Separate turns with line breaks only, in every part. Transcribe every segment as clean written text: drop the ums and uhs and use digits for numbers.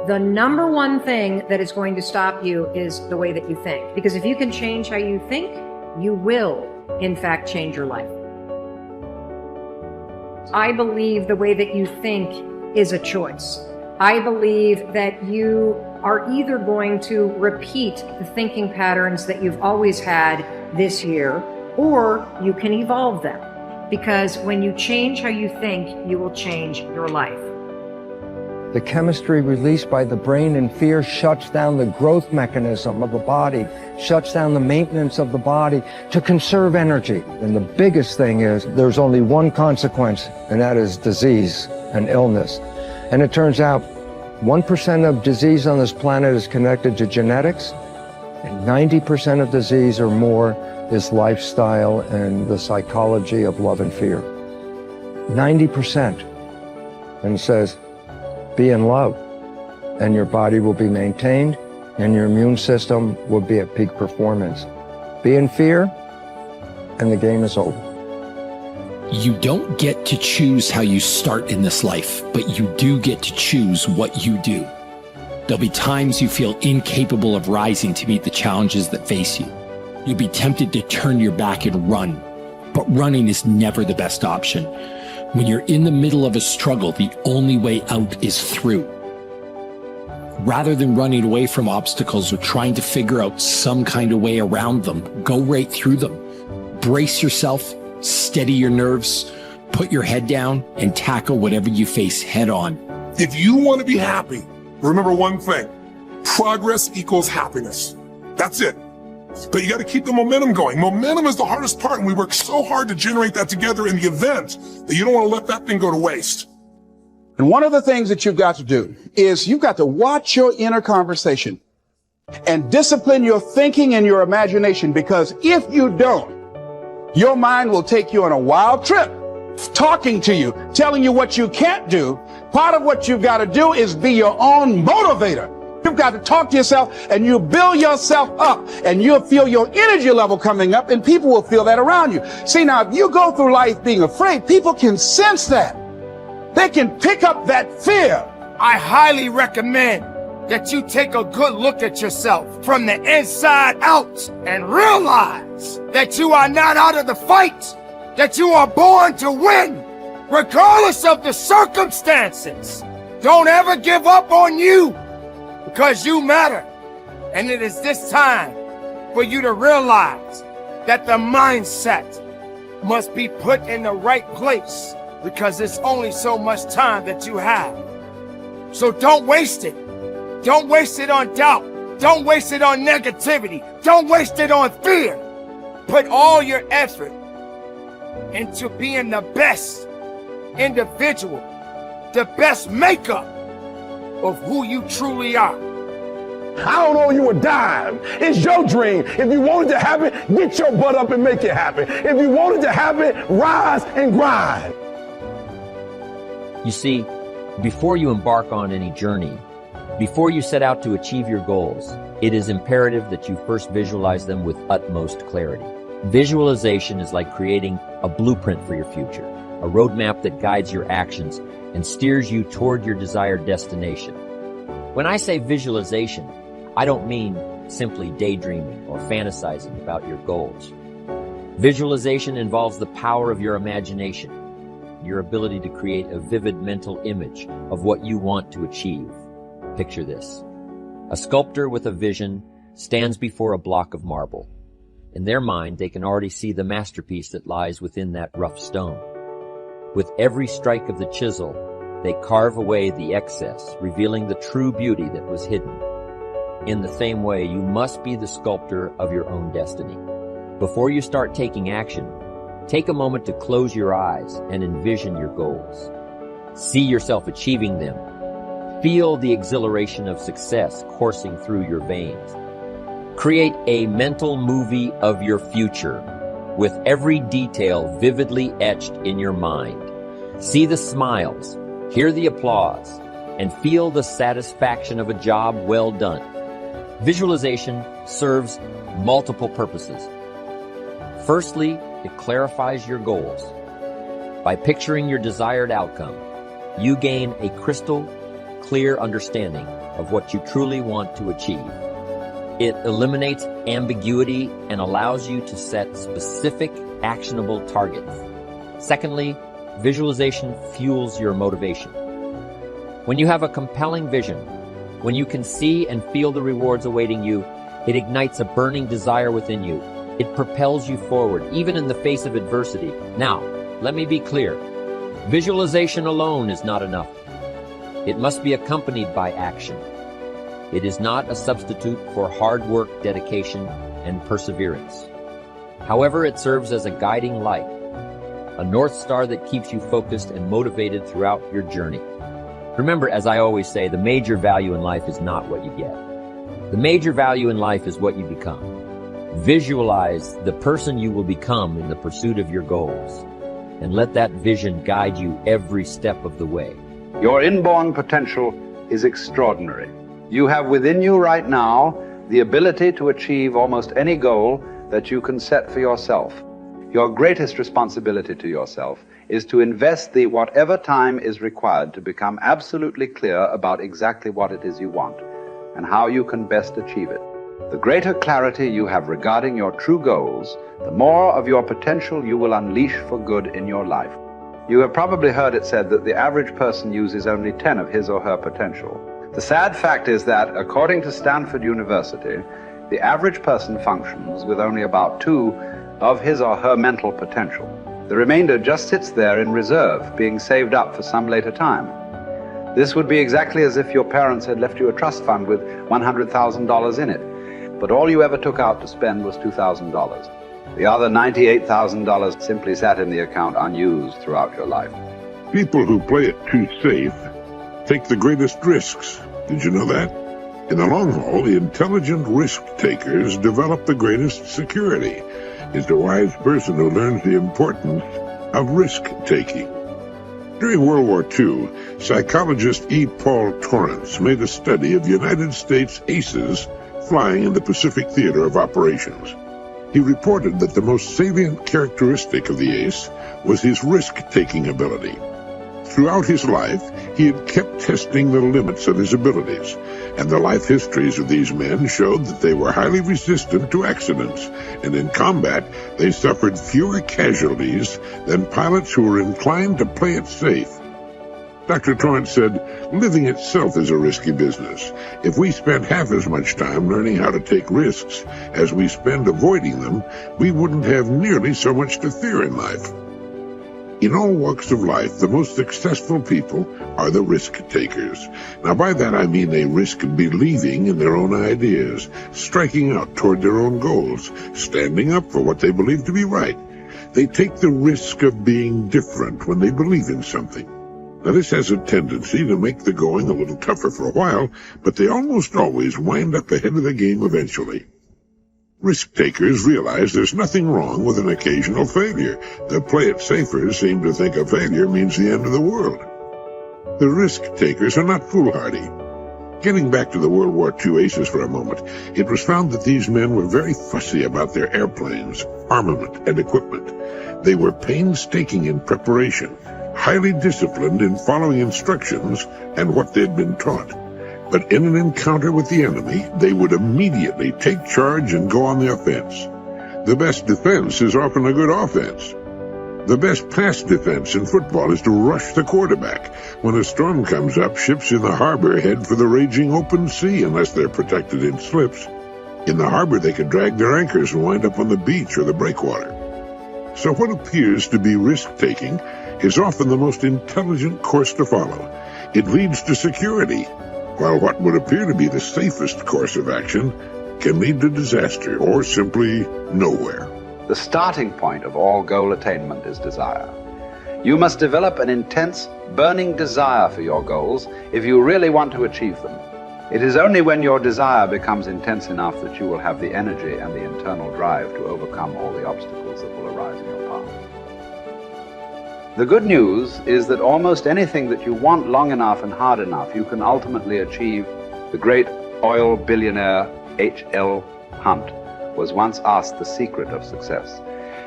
The number one thing that is going to stop you is the way that you think. Because if you can change how you think, you will, in fact, change your life. I believe the way that you think is a choice. I believe that you are either going to repeat the thinking patterns that you've always had this year, or you can evolve them. Because when you change how you think, you will change your life.
The chemistry released by the brain in fear shuts down the growth mechanism of the body, shuts down the maintenance of the body to conserve energy. And the biggest thing is there's only one consequence, and that is disease and illness. And it turns out 1% of disease on this planet is connected to genetics, and 90% of disease or more is lifestyle and the psychology of love and fear. 90%. And it says, be in love, and your body will be maintained, and your immune system will be at peak performance. Be in fear, and the game is over.
You don't get to choose how you start in this life, but you do get to choose what you do. There'll be times you feel incapable of rising to meet the challenges that face you. You'll be tempted to turn your back and run, but running is never the best option. When you're in the middle of a struggle, the only way out is through. Rather than running away from obstacles or trying to figure out some kind of way around them, go right through them. Brace yourself, steady your nerves, put your head down, and tackle whatever you face head on.
If you want to be happy, remember one thing: progress equals happiness. That's it. But you got to keep the momentum going. Momentum is the hardest part, and we work so hard to generate that together in the event that you don't want to let that thing go to waste.
And one of the things that you've got to do is you've got to watch your inner conversation and discipline your thinking and your imagination, because if you don't, your mind will take you on a wild trip, talking to you, telling you what you can't do. Part of what you've got to do is be your own motivator. You've got to talk to yourself, and you build yourself up, and you'll feel your energy level coming up, and people will feel that around you. See, now, if you go through life being afraid, people can sense that. They can pick up that fear.
I highly recommend that you take a good look at yourself from the inside out and realize that you are not out of the fight, that you are born to win, regardless of the circumstances. Don't ever give up on you, because you matter. And it is this time for you to realize that the mindset must be put in the right place, because it's only so much time that you have. So don't waste it. Don't waste it on doubt. Don't waste it on negativity. Don't waste it on fear. Put all your effort into being the best individual, the best makeup of who you truly are.
I don't owe you a dime. It's your dream. If you want it to happen, get your butt up and make it happen. If you want it to happen, rise and grind.
You see, before you embark on any journey, before you set out to achieve your goals, it is imperative that you first visualize them with utmost clarity. Visualization is like creating a blueprint for your future, a roadmap that guides your actions and steers you toward your desired destination. When I say visualization, I don't mean simply daydreaming or fantasizing about your goals. Visualization involves the power of your imagination, your ability to create a vivid mental image of what you want to achieve. Picture this. A sculptor with a vision stands before a block of marble. In their mind, they can already see the masterpiece that lies within that rough stone. With every strike of the chisel, they carve away the excess, revealing the true beauty that was hidden. In the same way, you must be the sculptor of your own destiny. Before you start taking action, take a moment to close your eyes and envision your goals. See yourself achieving them. Feel the exhilaration of success coursing through your veins. Create a mental movie of your future, with every detail vividly etched in your mind. See the smiles, hear the applause, and feel the satisfaction of a job well done. Visualization serves multiple purposes. Firstly, it clarifies your goals. By picturing your desired outcome, you gain a crystal clear understanding of what you truly want to achieve. It eliminates ambiguity and allows you to set specific, actionable targets. Secondly, visualization fuels your motivation. When you have a compelling vision, when you can see and feel the rewards awaiting you, it ignites a burning desire within you. It propels you forward, even in the face of adversity. Now, let me be clear. Visualization alone is not enough. It must be accompanied by action. It is not a substitute for hard work, dedication, and perseverance. However, it serves as a guiding light, a North Star that keeps you focused and motivated throughout your journey. Remember, as I always say, the major value in life is not what you get. The major value in life is what you become. Visualize the person you will become in the pursuit of your goals, and let that vision guide you every step of the way.
Your inborn potential is extraordinary. You have within you right now the ability to achieve almost any goal that you can set for yourself. Your greatest responsibility to yourself is to invest the whatever time is required to become absolutely clear about exactly what it is you want and how you can best achieve it. The greater clarity you have regarding your true goals, the more of your potential you will unleash for good in your life. You have probably heard it said that the average person uses only 10 of his or her potential. The sad fact is that, according to Stanford University, the average person functions with only about 2 of his or her mental potential. The remainder just sits there in reserve, being saved up for some later time. This would be exactly as if your parents had left you a trust fund with $100,000 in it, but all you ever took out to spend was $2,000. The other $98,000 simply sat in the account unused throughout your life.
People who play it too safe take the greatest risks. Did you know that? In the long haul, the intelligent risk takers develop the greatest security. It's the wise person who learns the importance of risk-taking. During World War II, psychologist E. Paul Torrance made a study of United States aces flying in the Pacific Theater of Operations. He reported that the most salient characteristic of the ace was his risk-taking ability. Throughout his life, he had kept testing the limits of his abilities, and the life histories of these men showed that they were highly resistant to accidents, and in combat, they suffered fewer casualties than pilots who were inclined to play it safe. Dr. Torrance said, living itself is a risky business. If we spent half as much time learning how to take risks as we spend avoiding them, we wouldn't have nearly so much to fear in life. In all walks of life, the most successful people are the risk takers. Now, by that I mean they risk believing in their own ideas, striking out toward their own goals, standing up for what they believe to be right. They take the risk of being different when they believe in something. Now, this has a tendency to make the going a little tougher for a while, but they almost always wind up ahead of the game eventually. Risk-takers realize there's nothing wrong with an occasional failure. The play-it-safers seem to think a failure means the end of the world. The risk-takers are not foolhardy. Getting back to the World War II aces for a moment, it was found that these men were very fussy about their airplanes, armament, and equipment. They were painstaking in preparation, highly disciplined in following instructions and what they'd been taught. But in an encounter with the enemy, they would immediately take charge and go on the offense. The best defense is often a good offense. The best pass defense in football is to rush the quarterback. When a storm comes up, ships in the harbor head for the raging open sea unless they're protected in slips. In the harbor, they can drag their anchors and wind up on the beach or the breakwater. So what appears to be risk-taking is often the most intelligent course to follow. It leads to security, while what would appear to be the safest course of action can lead to disaster or simply nowhere.
The starting point of all goal attainment is desire. You must develop an intense, burning desire for your goals if you really want to achieve them. It is only when your desire becomes intense enough that you will have the energy and the internal drive to overcome all the obstacles that will arise in your path. The good news is that almost anything that you want long enough and hard enough, you can ultimately achieve. The great oil billionaire H.L. Hunt was once asked the secret of success.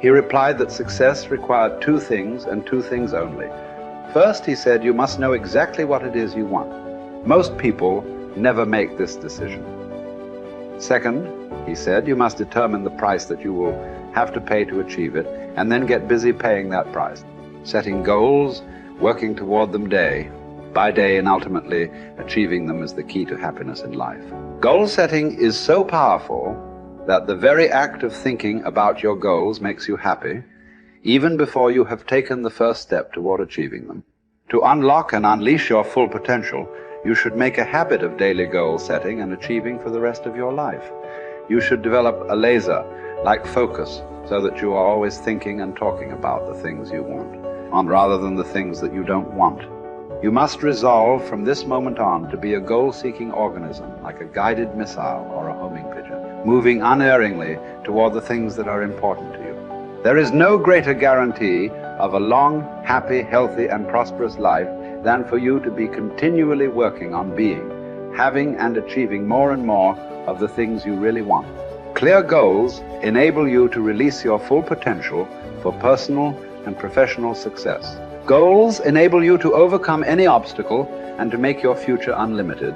He replied that success required 2 things and 2 things only. First, he said, you must know exactly what it is you want. Most people never make this decision. Second, he said, you must determine the price that you will have to pay to achieve it, and then get busy paying that price, setting goals, working toward them day by day, and ultimately achieving them is the key to happiness in life. Goal setting is so powerful that the very act of thinking about your goals makes you happy, even before you have taken the first step toward achieving them. To unlock and unleash your full potential, you should make a habit of daily goal setting and achieving for the rest of your life. You should develop a laser-like focus so that you are always thinking and talking about the things you want, rather than the things that you don't want. You must resolve from this moment on to be a goal-seeking organism, like a guided missile or a homing pigeon, moving unerringly toward the things that are important to you. There is no greater guarantee of a long, happy, healthy, and prosperous life than for you to be continually working on being, having, and achieving more and more of the things you really want. Clear goals enable you to release your full potential for personal and professional success. Goals enable you to overcome any obstacle and to make your future unlimited.